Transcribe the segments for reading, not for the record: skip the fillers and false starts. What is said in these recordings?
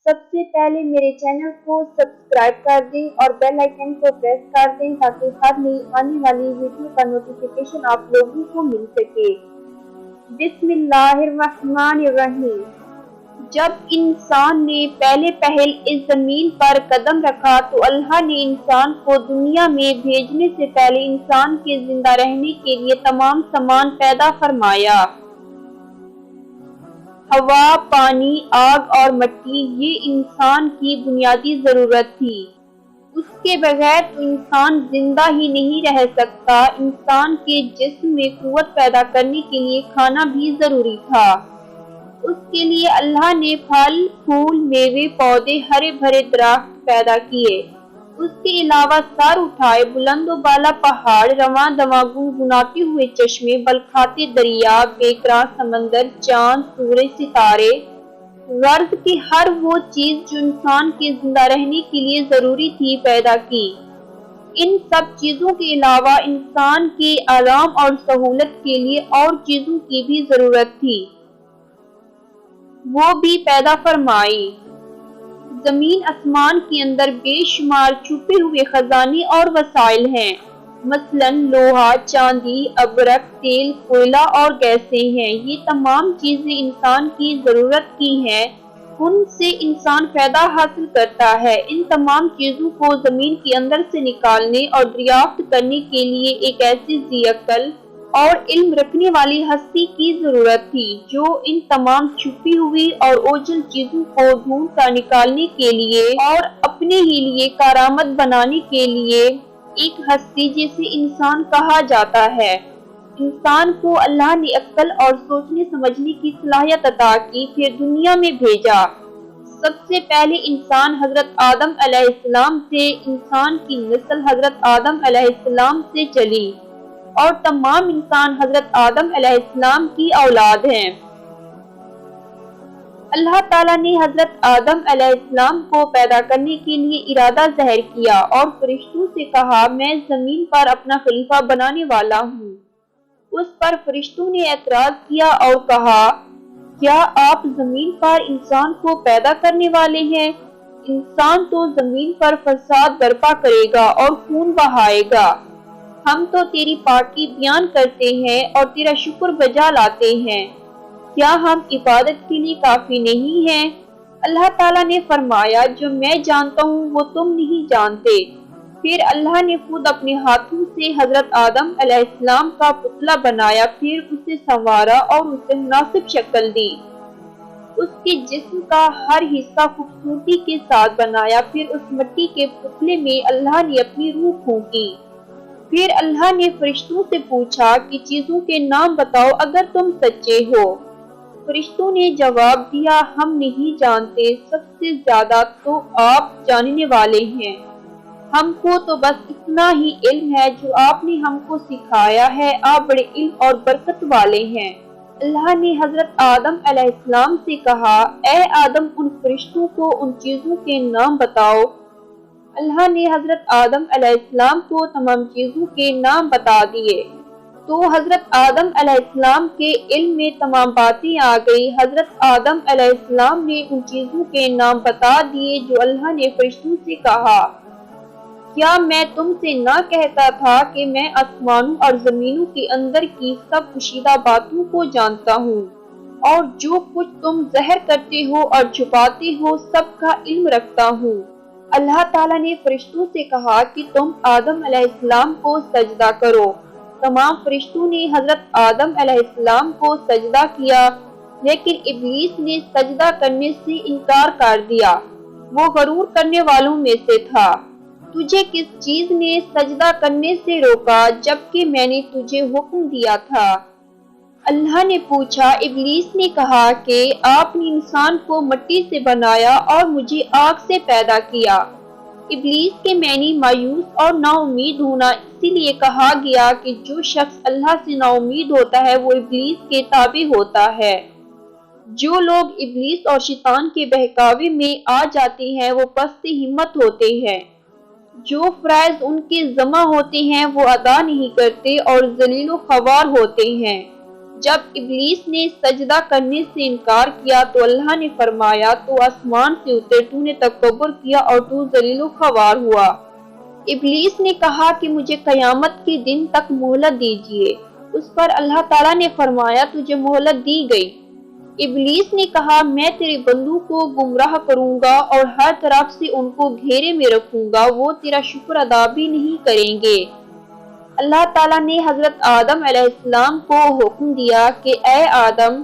سب سے پہلے میرے چینل کو سبسکرائب کر دیں اور بیل آئیکن کو پریس کر دیں تاکہ ہر نئی آنے والی ویڈیو کا نوٹیفیکیشن آپ لوگوں کو مل سکے۔ بسم اللہ الرحمن الرحیم۔ جب انسان نے پہل اس زمین پر قدم رکھا تو اللہ نے انسان کو دنیا میں بھیجنے سے پہلے انسان کے زندہ رہنے کے لیے تمام سامان پیدا فرمایا۔ ہوا، پانی، آگ اور مٹی یہ انسان کی بنیادی ضرورت تھی۔ اس کے بغیر تو انسان زندہ ہی نہیں رہ سکتا۔ انسان کے جسم میں قوت پیدا کرنے کے لیے کھانا بھی ضروری تھا۔ اس کے لیے اللہ نے پھل، پھول، میوے، پودے، ہرے بھرے درخت پیدا کیے۔ اس کے علاوہ سر اٹھائے بلند و بالا پہاڑ، رواں دواں گنگناتے ہوئے چشمے، بلکھاتے دریا، بیکراں سمندر، چاند، سورج، ستارے، غرض کی ہر وہ چیز جو انسان کے زندہ رہنے کے لیے ضروری تھی پیدا کی۔ ان سب چیزوں کے علاوہ انسان کے آرام اور سہولت کے لیے اور چیزوں کی بھی ضرورت تھی، وہ بھی پیدا فرمائی۔ زمین آسمان کے اندر بے شمار چھپے ہوئے خزانے اور وسائل ہیں، مثلاً لوہا، چاندی، ابرک، تیل، کوئلہ اور گیسیں ہیں۔ یہ تمام چیزیں انسان کی ضرورت کی ہیں، ان سے انسان فائدہ حاصل کرتا ہے۔ ان تمام چیزوں کو زمین کے اندر سے نکالنے اور دریافت کرنے کے لیے ایک ایسی ذی عقل اور علم رکھنے والی ہستی کی ضرورت تھی جو ان تمام چھپی ہوئی اور اوجھل چیزوں کو ڈھونڈ کر نکالنے کے لیے اور اپنے ہی لیے کارآمد بنانے کے لیے ایک ہستی جسے انسان کہا جاتا ہے۔ انسان کو اللہ نے عقل اور سوچنے سمجھنے کی صلاحیت عطا کی، پھر دنیا میں بھیجا۔ سب سے پہلے انسان حضرت آدم علیہ السلام سے، انسان کی نسل حضرت آدم علیہ السلام سے چلی اور تمام انسان حضرت آدم علیہ السلام کی اولاد ہیں۔ اللہ تعالیٰ نے حضرت آدم علیہ السلام کو پیدا کرنے کے لیے ارادہ ظاہر کیا اور فرشتوں سے کہا، میں زمین پر اپنا خلیفہ بنانے والا ہوں۔ اس پر فرشتوں نے اعتراض کیا اور کہا، کیا آپ زمین پر انسان کو پیدا کرنے والے ہیں؟ انسان تو زمین پر فساد برپا کرے گا اور خون بہائے گا۔ ہم تو تیری پاکی بیان کرتے ہیں اور تیرا شکر بجا لاتے ہیں، کیا ہم عبادت کے لیے کافی نہیں ہیں؟ اللہ تعالیٰ نے فرمایا، جو میں جانتا ہوں وہ تم نہیں جانتے۔ پھر اللہ نے خود اپنے ہاتھوں سے حضرت آدم علیہ السلام کا پتلا بنایا، پھر اسے سنوارا اور اسے مناسب شکل دی۔ اس کے جسم کا ہر حصہ خوبصورتی کے ساتھ بنایا، پھر اس مٹی کے پتلے میں اللہ نے اپنی روح پھونکی۔ پھر اللہ نے فرشتوں سے پوچھا کہ چیزوں کے نام بتاؤ اگر تم سچے ہو۔ فرشتوں نے جواب دیا، ہم نہیں جانتے، سب سے زیادہ تو آپ جاننے والے ہیں۔ ہم کو تو بس اتنا ہی علم ہے جو آپ نے ہم کو سکھایا ہے، آپ بڑے علم اور برکت والے ہیں۔ اللہ نے حضرت آدم علیہ السلام سے کہا، اے آدم ان فرشتوں کو ان چیزوں کے نام بتاؤ۔ اللہ نے حضرت آدم علیہ السلام کو تمام چیزوں کے نام بتا دیے تو حضرت آدم علیہ السلام کے علم میں تمام باتیں آ گئی۔ حضرت آدم علیہ السلام نے ان چیزوں کے نام بتا دیے جو اللہ نے فرشتوں سے کہا، کیا میں تم سے نہ کہتا تھا کہ میں آسمانوں اور زمینوں کے اندر کی سب پوشیدہ باتوں کو جانتا ہوں، اور جو کچھ تم ظاہر کرتے ہو اور چھپاتے ہو سب کا علم رکھتا ہوں۔ اللہ تعالیٰ نے فرشتوں سے کہا کہ تم آدم علیہ السلام کو سجدہ کرو۔ تمام فرشتوں نے حضرت آدم علیہ السلام کو سجدہ کیا، لیکن ابلیس نے سجدہ کرنے سے انکار کر دیا، وہ غرور کرنے والوں میں سے تھا۔ تجھے کس چیز نے سجدہ کرنے سے روکا جبکہ میں نے تجھے حکم دیا تھا؟ اللہ نے پوچھا۔ ابلیس نے کہا کہ آپ نے انسان کو مٹی سے بنایا اور مجھے آگ سے پیدا کیا۔ ابلیس کے معنی مایوس اور نا امید ہونا، اسی لیے کہا گیا کہ جو شخص اللہ سے نا امید ہوتا ہے وہ ابلیس کے تابع ہوتا ہے۔ جو لوگ ابلیس اور شیطان کے بہکاوے میں آ جاتے ہیں وہ پست ہمت ہوتے ہیں۔ جو فرائض ان کے ذمہ ہوتے ہیں وہ ادا نہیں کرتے اور ذلیل و خوار ہوتے ہیں۔ جب ابلیس نے سجدہ کرنے سے انکار کیا تو اللہ نے فرمایا تو آسمان سے اتر، تو نے تکبر کیا اور تو ذلیل و خوار ہوا۔ ابلیس نے کہا کہ مجھے قیامت کے دن تک مہلت دیجیے۔ اس پر اللہ تعالیٰ نے فرمایا تجھے مہلت دی گئی۔ ابلیس نے کہا میں تیرے بندوں کو گمراہ کروں گا اور ہر طرف سے ان کو گھیرے میں رکھوں گا، وہ تیرا شکر ادا بھی نہیں کریں گے۔ اللہ تعالیٰ نے حضرت آدم علیہ السلام کو حکم دیا کہ اے آدم،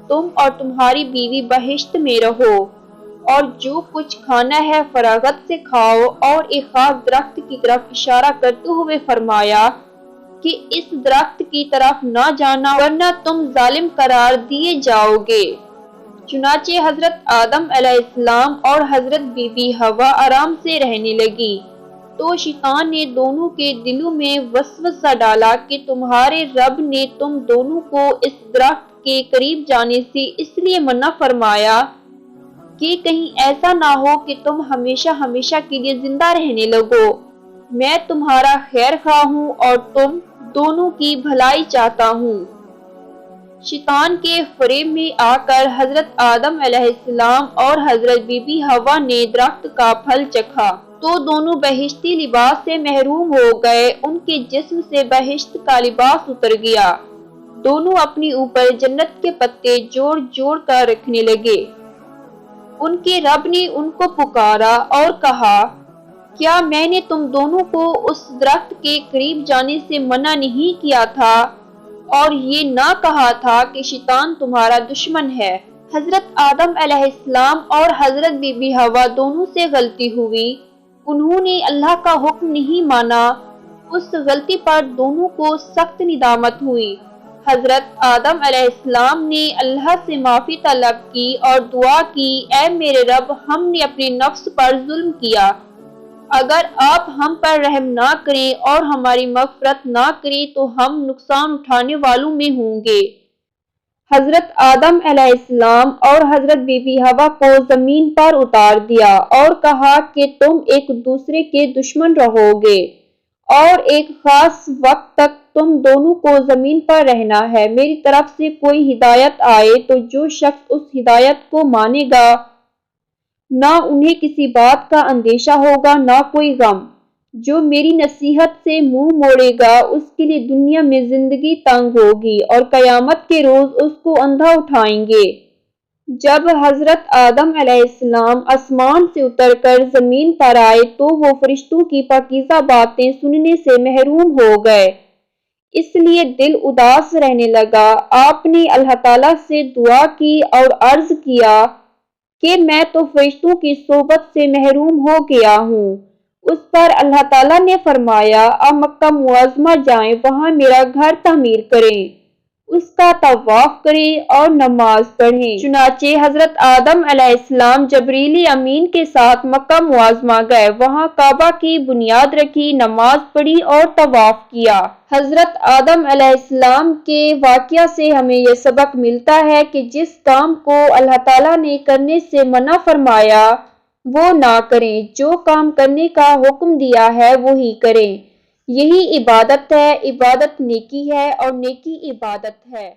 تم اور تمہاری بیوی بہشت میں رہو اور جو کچھ کھانا ہے فراغت سے کھاؤ، اور ایک خاص درخت کی طرف اشارہ کرتے ہوئے فرمایا کہ اس درخت کی طرف نہ جانا ورنہ تم ظالم قرار دیے جاؤ گے۔ چنانچہ حضرت آدم علیہ السلام اور حضرت بی بی حوا آرام سے رہنے لگی۔ تو شیطان نے دونوں کے دلوں میں وسوسہ ڈالا کہ تمہارے رب نے تم دونوں کو اس درخت کے قریب جانے سے اس لیے منع فرمایا کہ کہیں ایسا نہ ہو کہ تم ہمیشہ ہمیشہ کے لیے زندہ رہنے لگو۔ میں تمہارا خیر خواہ ہوں اور تم دونوں کی بھلائی چاہتا ہوں۔ شیطان کے فریب میں آ کر حضرت آدم علیہ السلام اور حضرت بی بی حوا نے درخت کا پھل چکھا تو دونوں بہشتی لباس سے محروم ہو گئے، ان کے جسم سے بہشت کا لباس اتر گیا۔ دونوں اپنے اوپر جنت کے پتے جوڑ جوڑ کر رکھنے لگے۔ ان کے رب نے ان کو پکارا اور کہا کیا میں نے تم دونوں کو اس درخت کے قریب جانے سے منع نہیں کیا تھا اور یہ نہ کہا تھا کہ شیطان تمہارا دشمن ہے؟ حضرت آدم علیہ السلام اور حضرت بی بی حوا دونوں سے غلطی ہوئی، انہوں نے اللہ کا حکم نہیں مانا۔ اس غلطی پر دونوں کو سخت ندامت ہوئی۔ حضرت آدم علیہ السلام نے اللہ سے معافی طلب کی اور دعا کی اے میرے رب، ہم نے اپنے نفس پر ظلم کیا، اگر آپ ہم پر رحم نہ کریں اور ہماری مغفرت نہ کریں تو ہم نقصان اٹھانے والوں میں ہوں گے۔ حضرت آدم علیہ السلام اور حضرت بی بی حوا کو زمین پر اتار دیا اور کہا کہ تم ایک دوسرے کے دشمن رہو گے اور ایک خاص وقت تک تم دونوں کو زمین پر رہنا ہے۔ میری طرف سے کوئی ہدایت آئے تو جو شخص اس ہدایت کو مانے گا نہ انہیں کسی بات کا اندیشہ ہوگا نہ کوئی غم۔ جو میری نصیحت سے منہ موڑے گا اس کے لیے دنیا میں زندگی تنگ ہوگی اور قیامت کے روز اس کو اندھا اٹھائیں گے۔ جب حضرت آدم علیہ السلام آسمان سے اتر کر زمین پر آئے تو وہ فرشتوں کی پاکیزہ باتیں سننے سے محروم ہو گئے، اس لیے دل اداس رہنے لگا۔ آپ نے اللہ تعالیٰ سے دعا کی اور عرض کیا کہ میں تو فرشتوں کی صحبت سے محروم ہو گیا ہوں۔ اس پر اللہ تعالیٰ نے فرمایا آپ مکہ معظمہ جائیں، وہاں میرا گھر تعمیر کریں، اس کا طواف کریں اور نماز پڑھیں۔ چنانچہ حضرت آدم علیہ السلام جبریل امین کے ساتھ مکہ معظمہ گئے، وہاں کعبہ کی بنیاد رکھی، نماز پڑھی اور طواف کیا۔ حضرت آدم علیہ السلام کے واقعہ سے ہمیں یہ سبق ملتا ہے کہ جس کام کو اللہ تعالیٰ نے کرنے سے منع فرمایا وہ نہ کریں، جو کام کرنے کا حکم دیا ہے وہی کریں۔ یہی عبادت ہے، عبادت نیکی ہے اور نیکی عبادت ہے۔